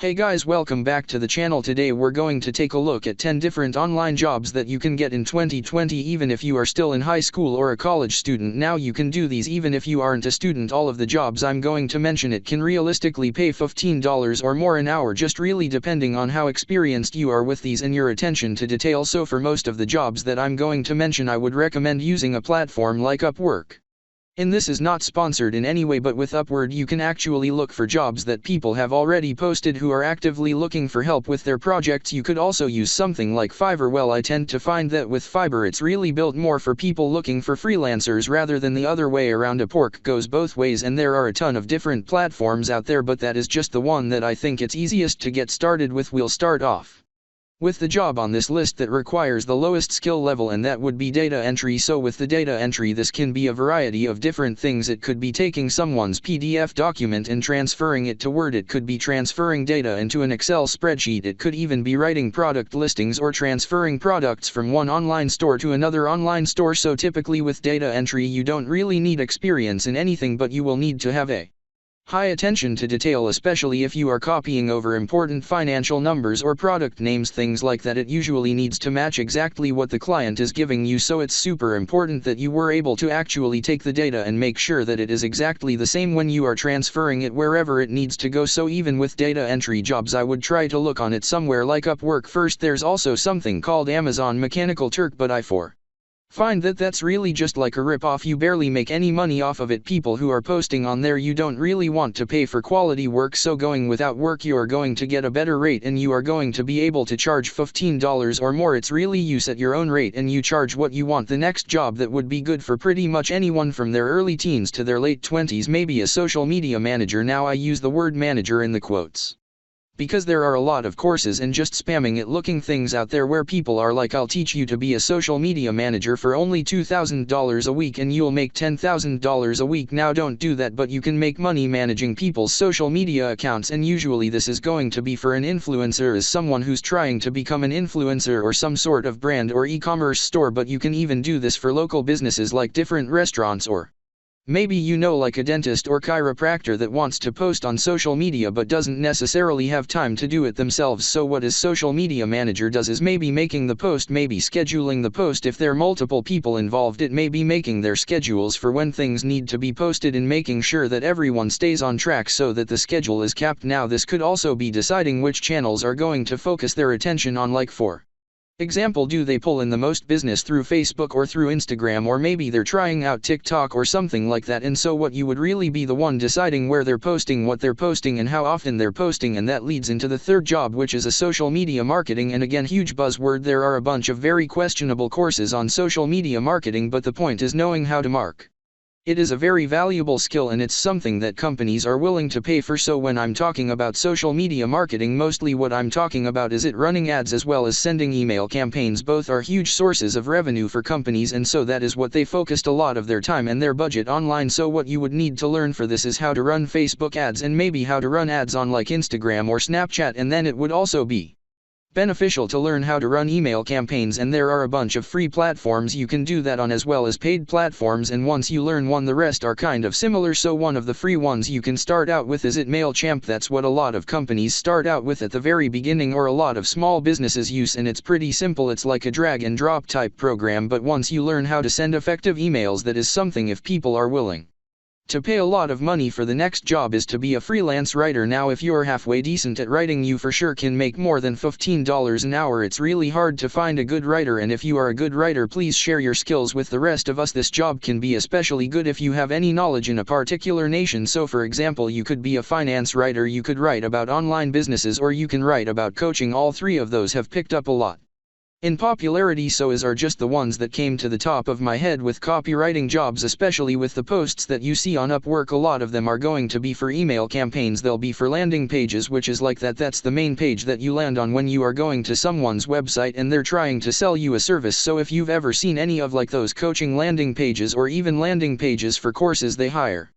Hey guys, welcome back to the channel. Today we're going to take a look at 10 different online jobs that you can get in 2020 even if you are still in high school or a college student. Now you can do these even if you aren't a student. All of the jobs I'm going to mention it can realistically pay $15 or more an hour, just really depending on how experienced you are with these and your attention to detail. So for most of the jobs that I'm going to mention, I would recommend using a platform like Upwork. And this is not sponsored in any way, but with Upwork you can actually look for jobs that people have already posted who are actively looking for help with their projects. You could also use something like Fiverr. Well, I tend to find that with Fiverr it's really built more for people looking for freelancers rather than the other way around. Upwork goes both ways and there are a ton of different platforms out there, but that is just the one that I think it's easiest to get started with. We'll start off with the job on this list that requires the lowest skill level, and that would be data entry. So with the data entry, this can be a variety of different things. It could be taking someone's PDF document and transferring it to Word. It could be transferring data into an Excel spreadsheet. It could even be writing product listings or transferring products from one online store to another online store. So typically with data entry you don't really need experience in anything, but you will need to have a high attention to detail, especially if you are copying over important financial numbers or product names, things like that. It usually needs to match exactly what the client is giving you, so it's super important that you were able to actually take the data and make sure that it is exactly the same when you are transferring it wherever it needs to go. So even with data entry jobs I would try to look on it somewhere like Upwork first. There's also something called Amazon Mechanical Turk, but I find that that's really just like a rip-off. You barely make any money off of it. People who are posting on there, you don't really want to pay for quality work, so going without work you are going to get a better rate and you are going to be able to charge $15 or more. It's really you set your own rate and you charge what you want. The next job that would be good for pretty much anyone from their early teens to their late 20s may be a social media manager. Now I use the word manager in the quotes because there are a lot of courses and just spamming it looking things out there where people are like, I'll teach you to be a social media manager for only $2,000 a week and you'll make $10,000 a week. Now don't do that, but you can make money managing people's social media accounts, and usually this is going to be for an influencer, as someone who's trying to become an influencer or some sort of brand or e-commerce store. But you can even do this for local businesses like different restaurants, or maybe you know, like a dentist or chiropractor that wants to post on social media but doesn't necessarily have time to do it themselves. So what a social media manager does is maybe making the post, maybe scheduling the post. If there are multiple people involved, it may be making their schedules for when things need to be posted and making sure that everyone stays on track so that the schedule is capped. Now this could also be deciding which channels are going to focus their attention on, like for example, do they pull in the most business through Facebook or through Instagram, or maybe they're trying out TikTok or something like that. And so what you would really be the one deciding where they're posting, what they're posting, and how often they're posting. And that leads into the third job, which is a social media marketing. And again, huge buzzword. There are a bunch of very questionable courses on social media marketing, but the point is knowing how to market. It is a very valuable skill and it's something that companies are willing to pay for. So when I'm talking about social media marketing, mostly what I'm talking about is it running ads as well as sending email campaigns. Both are huge sources of revenue for companies, and so that is what they focused a lot of their time and their budget online. So what you would need to learn for this is how to run Facebook ads and maybe how to run ads on like Instagram or Snapchat, and then it would also be beneficial to learn how to run email campaigns, and there are a bunch of free platforms you can do that on as well as paid platforms, and once you learn one the rest are kind of similar. So one of the free ones you can start out with is MailChimp. That's what a lot of companies start out with at the very beginning, or a lot of small businesses use, and it's pretty simple. It's like a drag and drop type program, but once you learn how to send effective emails, that is something if people are willing to pay a lot of money for. The next job is to be a freelance writer. Now if you're halfway decent at writing, you for sure can make more than $15 an hour. It's really hard to find a good writer, and if you are a good writer, please share your skills with the rest of us. This job can be especially good if you have any knowledge in a particular nation. So for example, you could be a finance writer, you could write about online businesses, or you can write about coaching. All three of those have picked up a lot in popularity, so as are just the ones that came to the top of my head with copywriting jobs, especially with the posts that you see on Upwork. A lot of them are going to be for email campaigns. They'll be for landing pages, which is like that's the main page that you land on when you are going to someone's website and they're trying to sell you a service. So if you've ever seen any of like those coaching landing pages or even landing pages for courses they hire,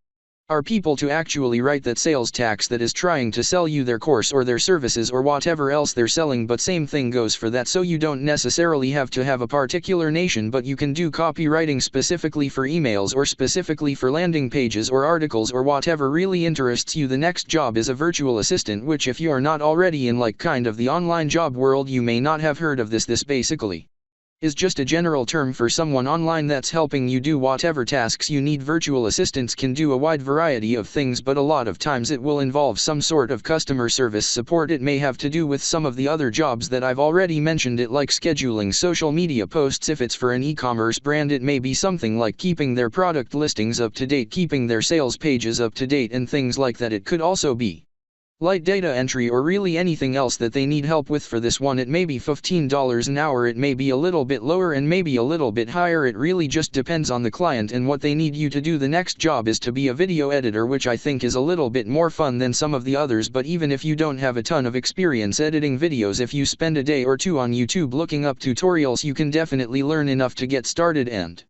are people to actually write that sales tax that is trying to sell you their course or their services or whatever else they're selling, but same thing goes for that, so you don't necessarily have to have a particular nation, but you can do copywriting specifically for emails or specifically for landing pages or articles or whatever really interests you. The next job is a virtual assistant, which if you are not already in like kind of the online job world, you may not have heard of this. This basically is just a general term for someone online that's helping you do whatever tasks you need. Virtual assistants can do a wide variety of things, but a lot of times it will involve some sort of customer service support. It may have to do with some of the other jobs that I've already mentioned, it like scheduling social media posts. If it's for an e-commerce brand, it may be something like keeping their product listings up to date, keeping their sales pages up to date, and things like that. It could also be light data entry or really anything else that they need help with. For this one, it may be $15 an hour, it may be a little bit lower and maybe a little bit higher. It really just depends on the client and what they need you to do. The next job is to be a video editor, which I think is a little bit more fun than some of the others, but even if you don't have a ton of experience editing videos, if you spend a day or two on YouTube looking up tutorials, you can definitely learn enough to get started, and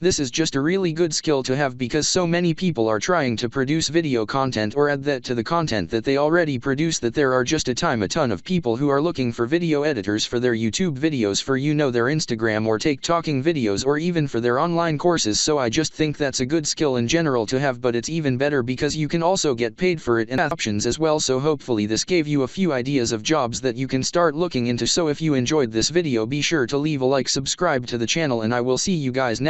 this is just a really good skill to have because so many people are trying to produce video content or add that to the content that they already produce that there are just a ton of people who are looking for video editors for their YouTube videos, for their Instagram or TikToking videos, or even for their online courses. So I just think that's a good skill in general to have, but it's even better because you can also get paid for it and options as well. So hopefully this gave you a few ideas of jobs that you can start looking into. So if you enjoyed this video, be sure to leave a like, subscribe to the channel, and I will see you guys next